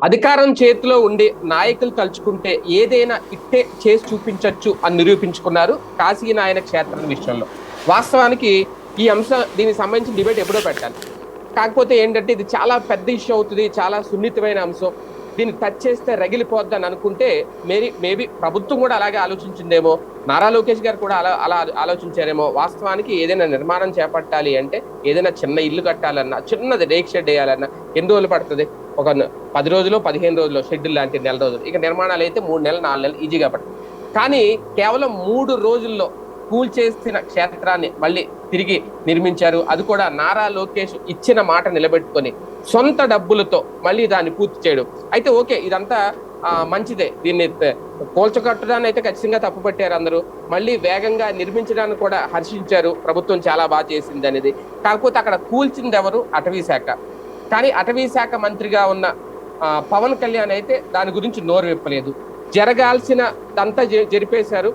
అధికారం చేతిలో ఉండి నాయకులు తలుచుకుంటే ఏదైనా ఇట్టే చేసి చూపించొచ్చు అని నిరూపించుకున్నారు కాశీనాయన క్షేత్రం విషయంలో. వాస్తవానికి ఈ అంశం, దీనికి సంబంధించిన డిబేట్ ఎప్పుడో పెట్టాలి. కాకపోతే ఏంటంటే ఇది చాలా పెద్ద ఇష్యూ అవుతుంది, చాలా సున్నితమైన అంశం, దీన్ని టచ్ చేస్తే రగిలిపోద్ది అని అనుకుంటే మేబీ ప్రభుత్వం కూడా అలాగే ఆలోచించిందేమో, నారా లోకేష్ గారు కూడా అలా ఆలోచించారేమో. వాస్తవానికి ఏదైనా నిర్మాణం చేపట్టాలి అంటే, ఏదైనా చిన్న ఇల్లు కట్టాలన్నా, చిన్నది రేక్ షెడ్ వేయాలన్నా ఎన్ని రోజులు పడుతుంది? ఒక 10 రోజులు 15 రోజులు షెడ్యూల్ లాంటి నెల రోజులు. ఇక నిర్మాణాలు అయితే 3 నెలలు 4 నెలలు ఈజీగా పడుతుంది. కానీ కేవలం 3 రోజుల్లో కూల్చేసిన క్షేత్రాన్ని మళ్ళీ తిరిగి నిర్మించారు. అది కూడా నారా లోకేష్ ఇచ్చిన మాట నిలబెట్టుకొని సొంత డబ్బులతో మళ్ళీ దాన్ని పూర్తి చేయడం. అయితే ఓకే, ఇదంతా మంచిదే. దీన్ని కూల్చకట్టడాన్ని అయితే ఖచ్చితంగా తప్పు పట్టారు అందరూ. మళ్ళీ వేగంగా నిర్మించడానికి కూడా హర్షించారు, ప్రభుత్వం చాలా బాగా చేసింది అనేది. కాకపోతే అక్కడ కూల్చింది ఎవరు? అటవీ శాఖ. కానీ అటవీ శాఖ మంత్రిగా ఉన్న పవన్ కళ్యాణ్ అయితే దాని గురించి నోరు విప్పలేదు. జరగాల్సినదంతా జరిపేశారు.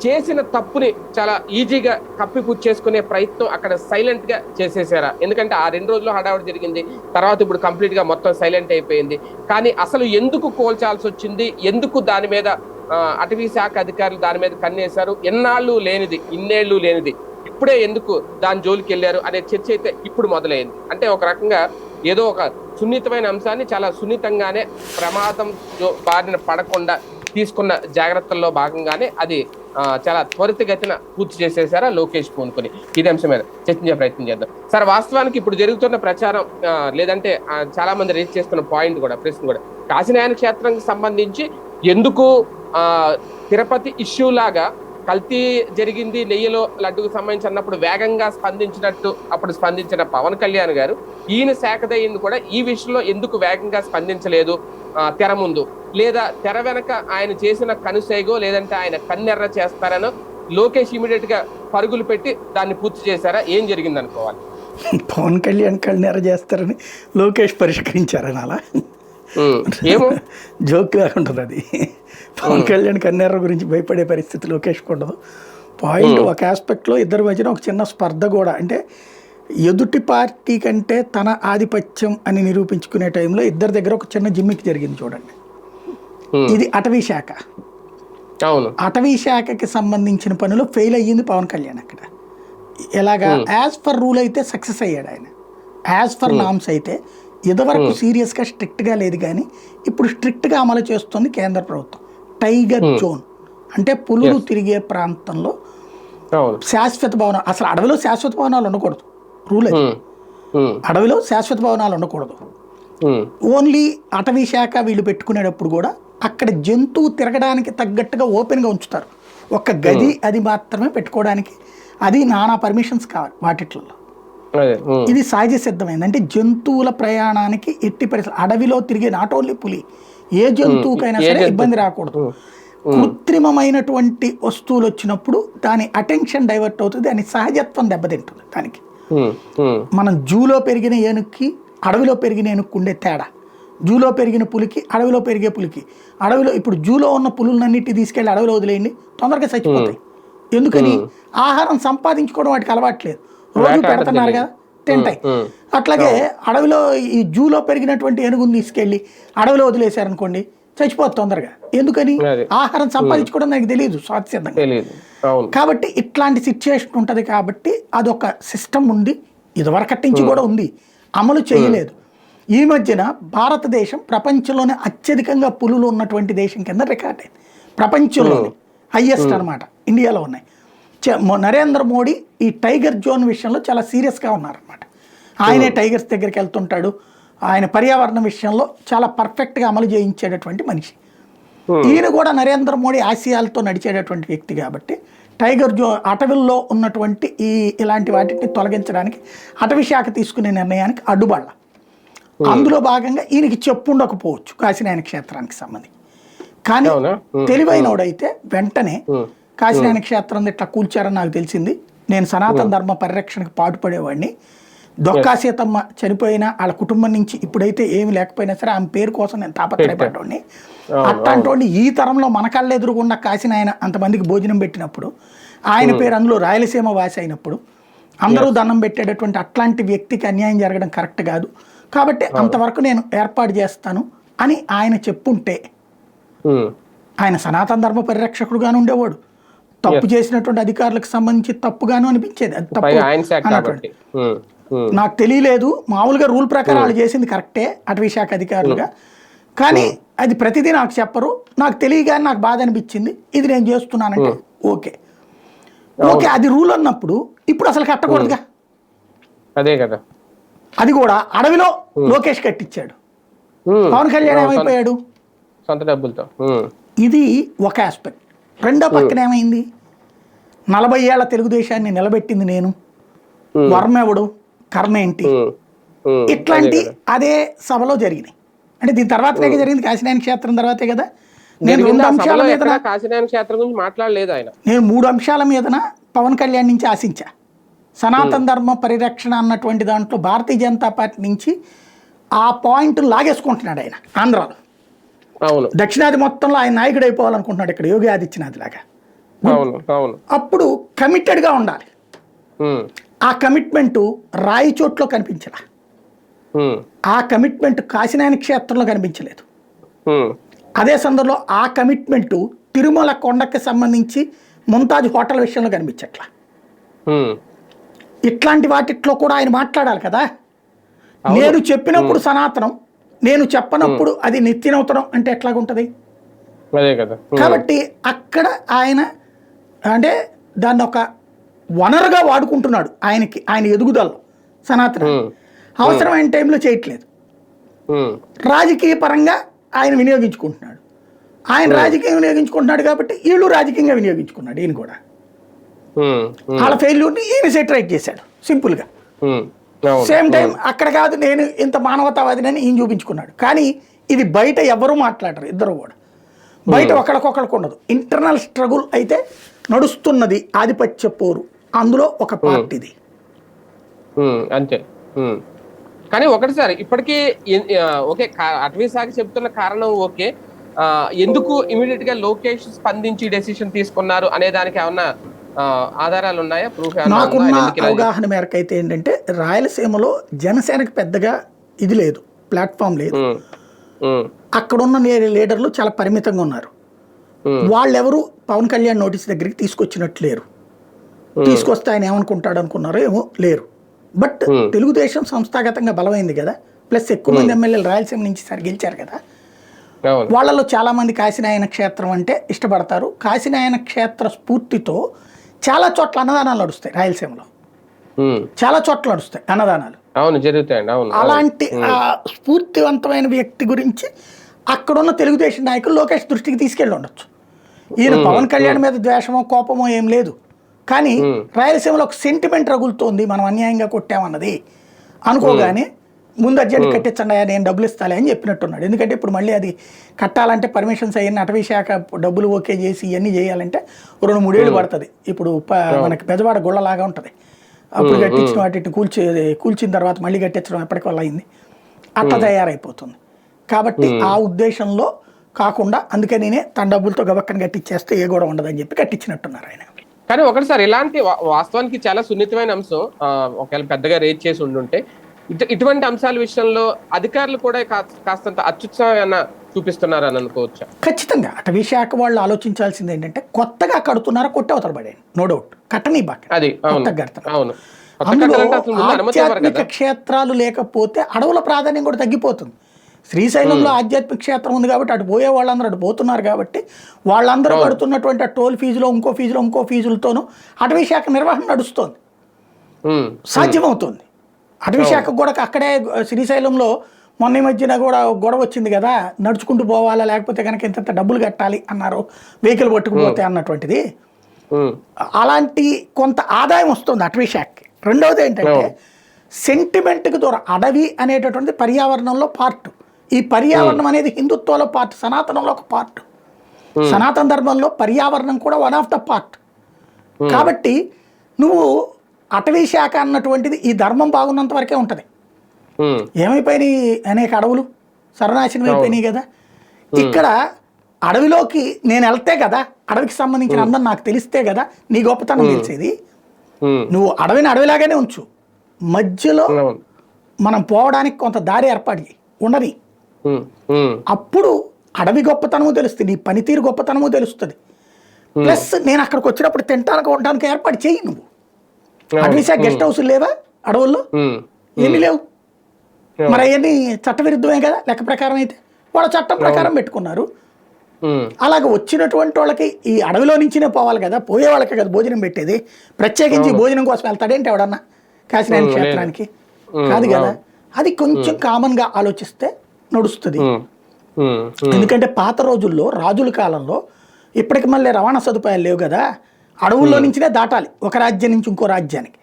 చేసిన తప్పుని చాలా ఈజీగా కప్పిపుచ్చేసుకునే ప్రయత్నం అక్కడ సైలెంట్ గా చేసేసారా? ఎందుకంటే ఆ 2 రోజుల్లో హడావుడి జరిగింది, తర్వాత ఇప్పుడు కంప్లీట్ గా మొత్తం సైలెంట్ అయిపోయింది. కానీ అసలు ఎందుకు కోల్చాల్సి వచ్చింది? ఎందుకు దాని మీద అటవీ శాఖ అధికారులు దాని మీద కన్నేశారు? ఎన్నాళ్ళు లేనిది, ఇన్నేళ్లు లేనిది ఇప్పుడే ఎందుకు దాని జోలికి వెళ్ళారు అనే చర్చ అయితే ఇప్పుడు మొదలైంది. అంటే ఒక రకంగా ఏదో ఒక సున్నితమైన అంశాన్ని చాలా సున్నితంగానే, ప్రమాదం బారిన పడకుండా తీసుకున్న జాగ్రత్తల్లో భాగంగానే అది చాలా త్వరితగతిన పూర్తి చేసేసారా లోకేష్ పూనుకొని? ఇది అంశం మీద చర్చించే ప్రయత్నం చేద్దాం. సార్, వాస్తవానికి ఇప్పుడు జరుగుతున్న ప్రచారం లేదంటే చాలా మంది రేజ్ చేస్తున్న పాయింట్ కూడా, ప్రశ్న కూడా, కాశీనాయన క్షేత్రానికి సంబంధించి ఎందుకు తిరుపతి ఇష్యూ లాగా కల్తీ జరిగింది నెయ్యిలో లడ్డుకు సంబంధించి అన్నప్పుడు వేగంగా స్పందించినట్టు అప్పుడు స్పందించిన పవన్ కళ్యాణ్ గారు, ఈయన శాఖదయ్యింది కూడా ఈ విషయంలో ఎందుకు వేగంగా స్పందించలేదు తెర ముందు? లేదా తెర వెనక ఆయన చేసిన కనుసైగో లేదంటే ఆయన కన్నెర్ర చేస్తారనో లోకేష్ ఇమీడియట్ గా పరుగులు పెట్టి దాన్ని పూర్తి చేశారా? ఏం జరిగింది అనుకోవాలి? పవన్ కళ్యాణ్ కన్నెర్ర చేస్తారని లోకేష్ పరిష్కరించారని అలా ఏమో జోక్ లేకుంటుంది అది. పవన్ కళ్యాణ్ కన్నెర్ర గురించి భయపడే పరిస్థితి లోకేష్కి ఉండదు. పాయింట్ ఒక ఆస్పెక్ట్లో ఇద్దరి మధ్యన ఒక చిన్న స్పర్ధ కూడా, అంటే ఎదుటి పార్టీ కంటే తన ఆధిపత్యం అని నిరూపించుకునే టైంలో ఇద్దరి దగ్గర ఒక చిన్న జిమ్మిక్ జరిగింది చూడండి. ఇది అటవీ శాఖ. అటవీ శాఖకి సంబంధించిన పనులు ఫెయిల్ అయ్యింది పవన్ కళ్యాణ్ అక్కడ. ఎలాగా? యాజ్ పర్ రూల్ అయితే సక్సెస్ అయ్యాడు ఆయన, యాజ్ పర్ నామ్స్ అయితే ఇదివరకు సీరియస్గా స్ట్రిక్ట్గా లేదు, కానీ ఇప్పుడు స్ట్రిక్ట్గా అమలు చేస్తుంది కేంద్ర ప్రభుత్వం. టైగర్ జోన్ అంటే పులులు తిరిగే ప్రాంతంలో శాశ్వత భవనాలు, అసలు అడవిలో శాశ్వత భవనాలు ఉండకూడదు, రూల్ అది. అడవిలో శాశ్వత భవనాలు ఉండకూడదు. ఓన్లీ అటవీ శాఖ వీళ్ళు పెట్టుకునేటప్పుడు కూడా అక్కడ జంతువు తిరగడానికి తగ్గట్టుగా ఓపెన్గా ఉంచుతారు. ఒక గది అది మాత్రమే పెట్టుకోవడానికి, అది నానా పర్మిషన్స్ కావాలి వాటిట్లో. ఇది సహజ సిద్ధమైంది. అంటే జంతువుల ప్రయాణానికి ఎట్టి పరిస్థితి, అడవిలో తిరిగే నాట్ ఓన్లీ పులి, ఏ జంతువుకైనా సరే ఇబ్బంది రాకూడదు. కృత్రిమమైనటువంటి వస్తువులు వచ్చినప్పుడు దాని అటెన్షన్ డైవర్ట్ అవుతుంది, దాని సహజత్వం దెబ్బతింటుంది. దానికి మనం జూలో పెరిగిన ఏనుక్కి అడవిలో పెరిగిన ఏనుక్కు ఉండే తేడా, జూలో పెరిగిన పులికి అడవిలో పెరిగే పులికి. అడవిలో ఇప్పుడు జూలో ఉన్న పులులన్నిటి తీసుకెళ్ళి అడవిలో వదిలేయండి, తొందరగా చచ్చిపోతాయి. ఎందుకని? ఆహారం సంపాదించుకోవడం వాటికి అలవాట్లేదు, రోజు పెడుతున్నారు కదా, తింటాయి. అట్లాగే అడవిలో ఈ జూలో పెరిగినటువంటి ఏనుగుని తీసుకెళ్ళి అడవిలో వదిలేశారనుకోండి, చచ్చిపోతుంది తొందరగా. ఎందుకని? ఆహారం సంపాదించుకోవడం నాకు తెలియదు స్వాస్థ్యంగా. కాబట్టి ఇట్లాంటి సిచ్యువేషన్ ఉంటుంది. కాబట్టి అదొక సిస్టమ్ ఉంది, ఇదివరకటి నుంచి కూడా ఉంది, అమలు చేయలేదు. ఈ మధ్యన భారతదేశం ప్రపంచంలోనే అత్యధికంగా పులులు ఉన్నటువంటి దేశం కింద రికార్డ్ అయింది. ప్రపంచంలోనే హైయెస్ట్ అనమాట, ఇండియాలో ఉన్నాయి. నరేంద్ర మోడీ ఈ టైగర్ జోన్ విషయంలో చాలా సీరియస్గా ఉన్నారనమాట. ఆయనే టైగర్స్ దగ్గరికి వెళ్తుంటాడు, ఆయన పర్యావరణ విషయంలో చాలా పర్ఫెక్ట్గా అమలు చేయించేటటువంటి మనిషి. ఈయన కూడా నరేంద్ర మోడీ ఆశయాలతో నడిచేటటువంటి వ్యక్తి కాబట్టి టైగర్ జోన్ అటవీల్లో ఉన్నటువంటి ఇలాంటి వాటిని తొలగించడానికి అటవీ శాఖ తీసుకునే నిర్ణయానికి అడ్డుపడాల. అందులో భాగంగా ఈయనకి చెప్పుండకపోవచ్చు కాశీనాయన క్షేత్రానికి సంబంధించి, కానీ తెలివైనోడైతే వెంటనే కాశీనాయన క్షేత్రం ఇట్లా కూల్చారని నాకు తెలిసింది, నేను సనాతన ధర్మ పరిరక్షణకు పాటుపడేవాడిని, దొక్కా సీతమ్మ చనిపోయినా వాళ్ళ కుటుంబం నుంచి ఇప్పుడైతే ఏమి లేకపోయినా సరే ఆమె పేరు కోసం నేను తాపత్రయపడ్డాడిని. అట్లాంటి ఈ తరంలో మన కళ్ళ ఎదురుగుండా కాశీనాయన అంతమందికి భోజనం పెట్టినప్పుడు, ఆయన పేరు అందులో రాయలసీమ వాసి అయినప్పుడు అందరూ దండం పెట్టేటటువంటి అట్లాంటి వ్యక్తికి అన్యాయం జరగడం కరెక్ట్ కాదు. కాబట్టి అంతవరకు నేను ఏర్పాటు చేస్తాను అని ఆయన చెప్పుంటే ఆయన సనాతన ధర్మ పరిరక్షకుడుగాను ఉండేవాడు. తప్పు చేసినటువంటి అధికారులకు సంబంధించి తప్పుగాను అనిపించేది. అది తప్పు అన్నటువంటి నాకు తెలియలేదు, మామూలుగా రూల్ ప్రకారం వాళ్ళు చేసింది కరెక్టే అటవీ శాఖ అధికారులుగా, కానీ అది ప్రతిదీ నాకు చెప్పరు, నాకు తెలియగానే నాకు బాధ అనిపించింది, ఇది నేను చేస్తున్నానంటే ఓకే ఓకే, అది రూల్ అన్నప్పుడు ఇప్పుడు అసలు కట్టకూడదుగా. అదే కదా, అది కూడా అడవిలో లోకేష్ కట్టించాడు, పవన్ కళ్యాణ్ ఏమైపోయాడు సొంత డబ్బులతో. ఇది ఒక ఆస్పెక్ట్. రెండో పక్కన ఏమైంది, 40 ఏళ్ల తెలుగుదేశాన్ని నిలబెట్టింది నేను, వర్మెవడు కర్మ ఏంటి, ఇట్లాంటి అదే సభలో జరిగినాయి. అంటే దీని తర్వాతనే జరిగింది, కాశీనాయన క్షేత్రం తర్వాతే కదా. నేను 2 అంశాల మీద కాశీనాయన క్షేత్రం గురించి మాట్లాడలేదు ఆయన. నేను 3 అంశాల మీదన పవన్ కళ్యాణ్ నుంచి ఆశించా. సనాతన ధర్మ పరిరక్షణ అన్నటువంటి దాంట్లో భారతీయ జనతా పార్టీ నుంచి ఆ పాయింట్ లాగేసుకుంటున్నాడు ఆయన ఆంధ్రాలో. అవును, దక్షిణాది మొత్తంలో ఆయన నాయకుడు అయిపోవాలనుకుంటున్నాడు ఇక్కడ యోగి ఆదిత్యనాథ్ లాగా. అవును అవును, అప్పుడు కమిటెడ్గా ఉండాలి. ఆ కమిట్మెంట్ రాయిచోట్లో కనిపించలా, ఆ కమిట్మెంట్ కాశీనాయన క్షేత్రంలో కనిపించలేదు. అదే సందర్భంలో ఆ కమిట్మెంట్ తిరుమల కొండకి సంబంధించి ముంతాజ్ హోటల్ విషయంలో కనిపించట్లా. ఇట్లాంటి వాటిట్లో కూడా ఆయన మాట్లాడాలి కదా. నేను చెప్పినప్పుడు సనాతనం, నేను చెప్పనప్పుడు అది నిత్యనూతనం అంటే ఎట్లాగుంటది. కాబట్టి అక్కడ ఆయన అంటే దాన్ని ఒక వనరుగా వాడుకుంటున్నాడు ఆయనకి, ఆయన ఎదుగుదలలో సనాతన అవసరమైన టైంలో చేయట్లేదు. రాజకీయ పరంగా ఆయన వినియోగించుకుంటున్నాడు, ఆయన రాజకీయం వినియోగించుకుంటున్నాడు కాబట్టి వీళ్ళు రాజకీయంగా వినియోగించుకున్నాడు. ఈయన కూడా వాళ్ళ ఫెయిల్యూర్ని ఈయన సెటరైట్ చేశాడు సింపుల్గా. సేమ్ టైం అక్కడ కాదు నేను ఇంత మానవతావాదిని ఈయన చూపించుకున్నాడు. కానీ ఇది బయట ఎవరు మాట్లాడరు, ఇద్దరు కూడా బయట ఒకరికొకరికి ఉండదు. ఇంటర్నల్ స్ట్రగుల్ అయితే నడుస్తున్నది, ఆధిపత్య పోరు, అందులో ఒక పార్టీది అంతే. కానీ ఒకటిసారి ఇప్పటికీ ఓకే, అటవీ శాఖ చెప్తున్న కారణం ఓకే, ఎందుకు ఇమీడియట్ గా లోకేష్ స్పందించి డెసిషన్ తీసుకున్నారు అనే దానికి ఏమన్నా ఆధారాలు ఉన్నాయా, ప్రూఫ్? నాకున్న అవగాహన మేరకు అయితే ఏంటంటే రాయలసీమలో జనసేనకు పెద్దగా ఇది లేదు, ప్లాట్ఫామ్ లేదు. అక్కడున్న లీడర్లు చాలా పరిమితంగా ఉన్నారు. వాళ్ళెవరు పవన్ కళ్యాణ్ నోటీస్ దగ్గరికి తీసుకొచ్చినట్లు లేరు. తీసుకొస్తే ఆయన ఏమనుకుంటాడు అనుకున్నారో ఏమో లేరు. బట్ తెలుగుదేశం సంస్థాగతంగా బలమైంది కదా, ప్లస్ ఎక్కువ మంది ఎమ్మెల్యేలు రాయలసీమ నుంచి సరి గెలిచారు కదా. వాళ్ళలో చాలా మంది కాశీనాయన క్షేత్రం అంటే ఇష్టపడతారు. కాశీనాయన క్షేత్ర స్ఫూర్తితో చాలా చోట్ల అన్నదానాలు నడుస్తాయి రాయలసీమలో, చాలా చోట్ల నడుస్తాయి అన్నదానాలు. అవును, జరుగుతాయండి. అవును, అలాంటి స్ఫూర్తివంతమైన వ్యక్తి గురించి అక్కడున్న తెలుగుదేశం నాయకులు లోకేష్ దృష్టికి తీసుకెళ్ళి ఉండొచ్చు. ఈయన పవన్ కళ్యాణ్ మీద ద్వేషమో కోపమో ఏం లేదు, కానీ రాయలసీమలో ఒక సెంటిమెంట్ రగులుతోంది, మనం అన్యాయంగా కొట్టామన్నది అనుకోగానే ముందు అర్జెంట్ కట్టించండి, నేను డబ్బులు ఇస్తాలే అని చెప్పినట్టున్నాడు. ఎందుకంటే ఇప్పుడు మళ్ళీ అది కట్టాలంటే పర్మిషన్స్ అయ్యి అటవీ శాఖ డబ్బులు ఓకే చేసి ఇవన్నీ చేయాలంటే 2-3 ఏళ్ళు పడుతుంది. ఇప్పుడు మనకి పెద్దవాడ గుళ్ళలాగా ఉంటుంది, అప్పుడు కట్టించిన వాటిని కూల్చిన తర్వాత మళ్ళీ కట్టించడం ఎప్పటికి వల్ల అయింది, అట్లా తయారైపోతుంది. కాబట్టి ఆ ఉద్దేశంలో కాకుండా అందుకని తన డబ్బులతో గబక్కన కట్టించేస్తే ఏ కూడా ఉండదని చెప్పి కట్టించినట్టున్నారు ఆయన. కానీ ఒకటిసారి ఇలాంటి వాస్తవానికి చాలా సున్నితమైన అంశం ఒకవేళ పెద్దగా రేట్ చేసి ఉండుంటే ఇటువంటి అంశాల విషయంలో అధికారులు కూడా కాస్తంత అత్యుత్సాహం చూపిస్తున్నారు అని అనుకోవచ్చా? ఖచ్చితంగా అటవీ శాఖ వాళ్ళు ఆలోచించాల్సింది ఏంటంటే కొత్తగా కడుతున్నారా కొట్టవతలు పడేది, నో డౌట్ కట్టని బాగా అందులో ఆధ్యాత్మిక క్షేత్రాలు లేకపోతే అడవుల ప్రాధాన్యం కూడా తగ్గిపోతుంది. శ్రీశైలంలో ఆధ్యాత్మిక క్షేత్రం ఉంది కాబట్టి అటు పోయే వాళ్ళందరూ అటు పోతున్నారు కాబట్టి వాళ్ళందరూ కడుతున్నటువంటి టోల్ ఫీజులో ఇంకో ఫీజులతోనూ అటవీ శాఖ నిర్వహణ నడుస్తుంది, సాధ్యమవుతుంది. అటవీ శాఖ కూడా అక్కడే శ్రీశైలంలో మొన్న మధ్యన కూడా గొడవ వచ్చింది కదా, నడుచుకుంటూ పోవాలా లేకపోతే కనుక ఇంత డబ్బులు కట్టాలి అన్నారు, వెహికల్ పట్టుకుపోతే అన్నటువంటిది. అలాంటి కొంత ఆదాయం వస్తుంది అటవీ శాఖకి. రెండవది ఏంటంటే సెంటిమెంట్కి దూరం, అడవి అనేటటువంటిది పర్యావరణంలో పార్ట్. ఈ పర్యావరణం అనేది హిందుత్వంలో పార్ట్, సనాతనంలో ఒక పార్ట్. సనాతన ధర్మంలో పర్యావరణం కూడా వన్ ఆఫ్ ద పార్ట్. కాబట్టి నువ్వు అటవీ శాఖ అన్నటువంటిది ఈ ధర్మం బాగున్నంత వరకే ఉంటుంది. ఏమైపోయినాయి అనేక అడవులు సర్వనాశనం అయిపోయినాయి కదా. ఇక్కడ అడవిలోకి నేను వెళ్తే కదా, అడవికి సంబంధించిన అందరం నాకు తెలిస్తే కదా నీ గొప్పతనం తెలిసేది. నువ్వు అడవిని అడవిలాగానే ఉంచు, మధ్యలో మనం పోవడానికి కొంత దారి ఏర్పాటు చేయి, ఉండని. అప్పుడు అడవి గొప్పతనము తెలుస్తుంది, నీ పనితీరు గొప్పతనము తెలుస్తుంది. ప్లస్ నేను అక్కడికి వచ్చినప్పుడు తినడానికి ఉండడానికి ఏర్పాటు చేయి. నువ్వు అడవి శాఖ గెస్ట్ హౌస్ లేవా అడవుల్లో? ఏమీ లేవు. మరి అవన్నీ చట్టవిరుద్ధమే కదా లెక్క ప్రకారం. అయితే వాళ్ళ చట్టం ప్రకారం పెట్టుకున్నారు. అలాగ వచ్చినటువంటి వాళ్ళకి ఈ అడవిలో నుంచినే పోవాలి కదా, పోయే వాళ్ళకే కదా భోజనం పెట్టేది. ప్రత్యేకించి భోజనం కోసం వెళ్తాడేంటి ఎవడన్నా కాశీనారాయణ క్షేత్రానికి? కాదు కదా. అది కొంచెం కామన్ గా ఆలోచిస్తే నడుస్తుంది. ఎందుకంటే పాత రోజుల్లో రాజుల కాలంలో ఇప్పటికి మళ్ళీ రవాణా సదుపాయాలు లేవు కదా, అడవుల్లో నుంచినే దాటాలి ఒక రాజ్యం నుంచి ఇంకో రాజ్యానికి.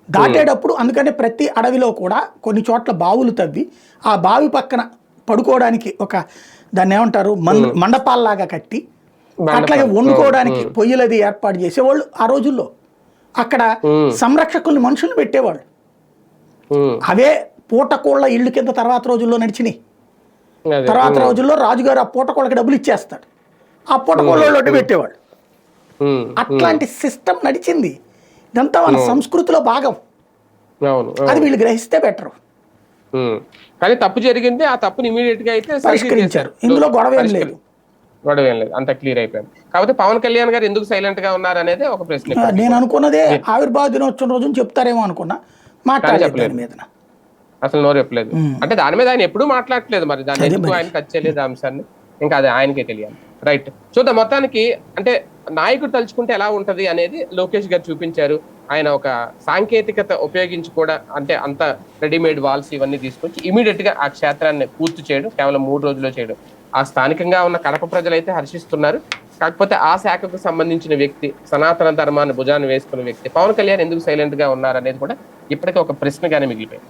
దాటేటప్పుడు అందుకనే ప్రతి అడవిలో కూడా కొన్ని చోట్ల బావులు తవ్వి ఆ బావి పక్కన పడుకోవడానికి ఒక దాన్ని ఏమంటారు మండపాల్లాగా కట్టి, అట్లాగే వండుకోవడానికి పొయ్యిలది ఏర్పాటు చేసేవాళ్ళు ఆ రోజుల్లో. అక్కడ సంరక్షకుల్ని మనుషులు పెట్టేవాళ్ళు. అవే పూటకోళ్ళ ఇళ్ళు కింద తర్వాత రోజుల్లో నడిచినాయి. తర్వాత రోజుల్లో రాజుగారు ఆ పూటకోళ్ళకి డబ్బులు ఇచ్చేస్తాడు, ఆ పూటకోళ్ళ పెట్టేవాళ్ళు. అట్లాంటి సిస్టమ్ నడిచింది. ఇదంతా మన సంస్కృతిలో భాగం. అది వీళ్ళు గ్రహిస్తే బెటర్. కానీ తప్పు జరిగింది, ఆ తప్పుని ఇమీడియట్ గా అయితే పరిష్కరించారు. ఇందులో గొడవ ఏం లేదు, అంత క్లియర్ అయిపోయింది. కాకపోతే పవన్ కళ్యాణ్ గారు ఎందుకు సైలెంట్ గా ఉన్నారు అనేది ఒక ప్రశ్న. నేను అనుకున్నదే ఆవిర్భావ దినోత్సవం రోజున చెప్తారేమో అనుకున్నా, మాట్లాడలేదు మీద అసలు నోరు చెప్పలేదు. అంటే దాని మీద ఆయన ఎప్పుడూ మాట్లాడలేదు. మరి దాన్ని ఎందుకు ఆయన టచ్ చేయలేదు అంశాన్ని, ఇంకా అది ఆయనకే తెలియాలి. రైట్, చూద్దాం. మొత్తానికి అంటే నాయకుడు తలుచుకుంటే ఎలా ఉంటది అనేది లోకేష్ గారు చూపించారు. ఆయన ఒక సాంకేతికత ఉపయోగించి కూడా, అంటే అంత రెడీమేడ్ వాల్స్ ఇవన్నీ తీసుకొచ్చి ఇమీడియట్ గా ఆ క్షేత్రాన్ని పూర్తి చేయడం, కేవలం 3 రోజుల్లో చేయడం. ఆ స్థానికంగా ఉన్న కడప ప్రజలైతే హర్షిస్తున్నారు. కాకపోతే ఆ శాఖకు సంబంధించిన వ్యక్తి, సనాతన ధర్మాన్ని భుజాన్ని వేసుకున్న వ్యక్తి పవన్ కళ్యాణ్ ఎందుకు సైలెంట్ గా ఉన్నారనేది కూడా ఇప్పటికీ ఒక ప్రశ్నగానే మిగిలిపోయింది.